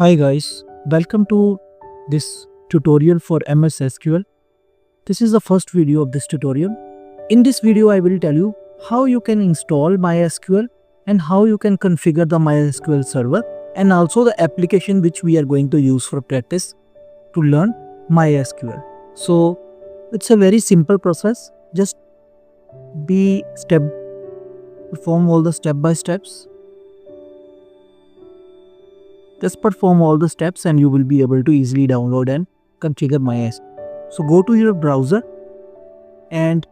Hi guys, welcome to this tutorial for MS SQL. This is the first video of this tutorial. In this video, I will tell you how you can install MySQL and how you can configure the MySQL server and also the application which we are going to use for practice to learn MySQL. So it's a very simple process. Just perform all the step by steps. Just perform all the steps and you will be able to easily download and configure MySQL. So go to your browser and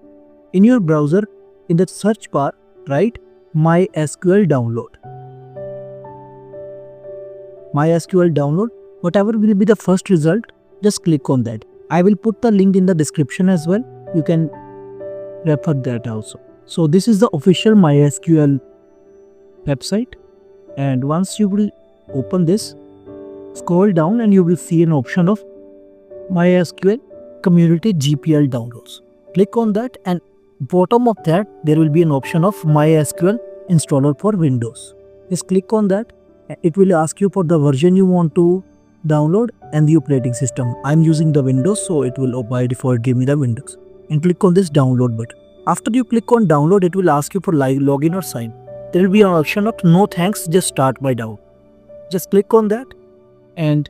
in your browser, in the search bar, write MySQL download. MySQL download, whatever will be the first result, just click on that. I will put the link in the description as well. You can refer that also. So this is the official MySQL website, and once you will open this, scroll down and you will see an option of MySQL Community GPL downloads. Click on that, and bottom of that there will be an option of MySQL installer for Windows. Just click on that. It will ask you for the version you want to download and the operating system. I'm using the Windows, so it will by default give me the Windows. And click on this download button. After you click on download, it will ask you for login or sign. There will be an option of no thanks, just start by download. Just click on that and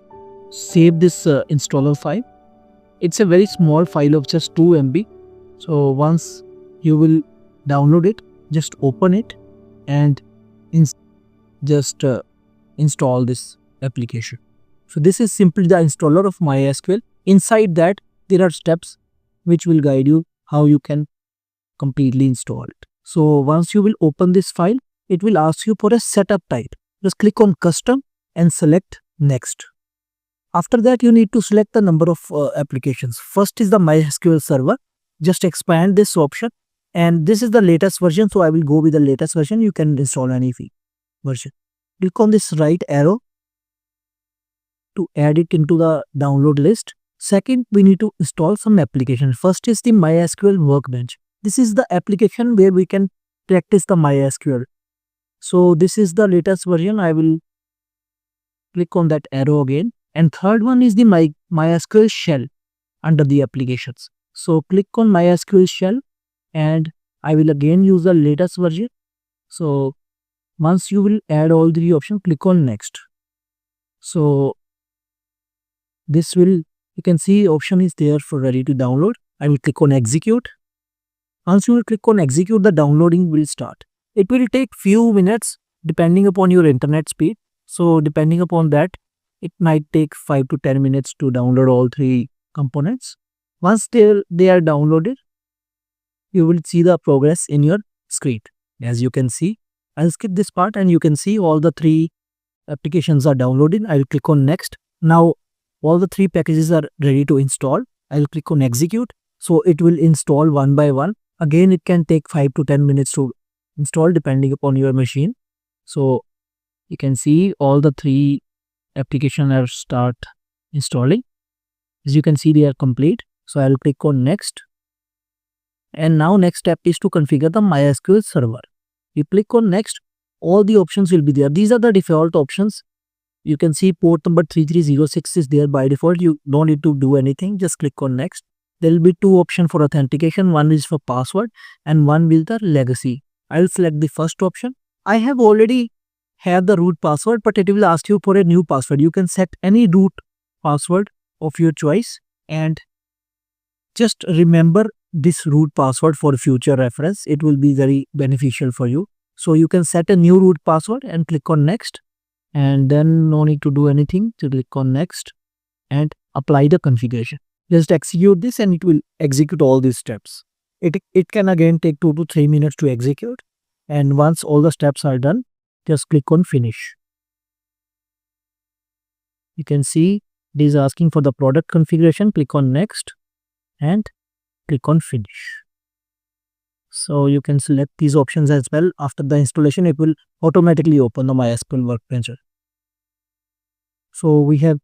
save this installer file. It's a very small file of just 2 MB. So once you will download it, just open it and install this application. So this is simply the installer of MySQL. Inside that, there are steps which will guide you how you can completely install it. So once you will open this file, it will ask you for a setup type. Just click on custom and select next. After that, you need to select the number of applications. First is the MySQL server. Just expand this option, and this is the latest version, so I will go with the latest version. You can install any version. Click on this right arrow to add it into the download list. Second, we need to install some application. First is the MySQL Workbench. This is the application where we can practice the MySQL. So this is the latest version. I will click on that arrow again. And third one is the MySQL shell under the applications. So click on MySQL shell and I will again use the latest version. So once you will add all three options, click on next. So this will, you can see option is there for ready to download. I will click on execute. Once you will click on execute, the downloading will start. It will take few minutes depending upon your internet speed. So depending upon that, it might take 5 to 10 minutes to download all three components. Once they are downloaded, you will see the progress in your screen. As you can see, I'll skip this part and you can see all the three applications are downloaded. I will click on next. Now all the three packages are ready to install. I will click on execute. So it will install one by one. Again, it can take 5 to 10 minutes to install depending upon your machine. So you can see all the three applications are start installing. As you can see, they are complete. So I will click on next. And now next step is to configure the MySQL server. You click on next, all the options will be there. These are the default options. You can see port number 3306 is there by default. You don't need to do anything. Just click on next. There will be two options for authentication. One is for password and one will the legacy. I will select the first option. I have already had the root password, but it will ask you for a new password. You can set any root password of your choice and just remember this root password for future reference. It will be very beneficial for you. So you can set a new root password and click on next, and then no need to do anything. To click on next and apply the configuration. Just execute this and it will execute all these steps. It can again take 2 to 3 minutes to execute, and once all the steps are done, just click on finish. You can see it is asking for the product configuration. Click on next and click on finish. So you can select these options as well. After the installation, it will automatically open the MySQL Workbench. So we have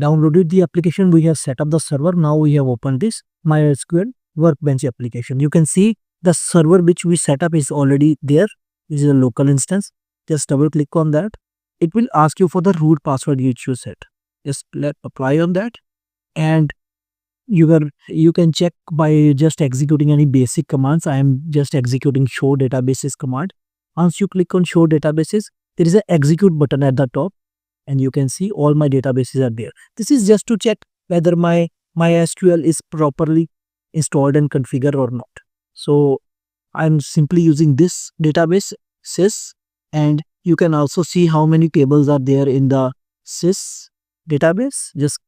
downloaded the application. We have set up the server. Now we have opened this MySQL Workbench application. You can see the server which we set up is already there. This is a local instance. Just double click on that it will ask you for the root password which you set. Just apply on that, and you can check by just executing any basic commands. I am just executing show databases command. Once you click on show databases, there is an execute button at the top, and you can see all my databases are there. This is just to check whether my MySQL is properly installed and configured or not. So I'm simply using this database sys, and you can also see how many tables are there in the sys database. Just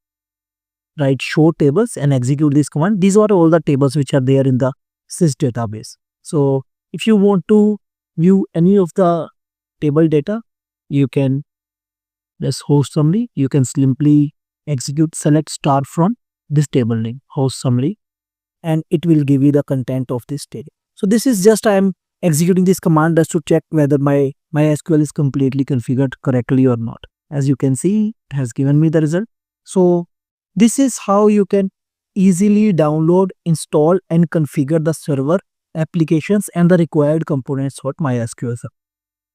write show tables and execute this command. These are all the tables which are there in the sys database. So if you want to view any of the table data, you can just host summary. You can simply execute select star from this table name, host summary, and it will give you the content of this table. So this is just I am executing this command just to check whether my MySQL is completely configured correctly or not. As you can see, it has given me the result. So this is how you can easily download, install and configure the server applications and the required components for MySQL.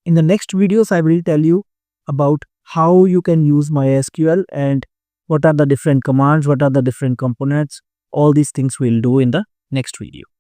In the next videos, I will tell you about how you can use MySQL and what are the different commands, what are the different components. All these things we'll do in the next video.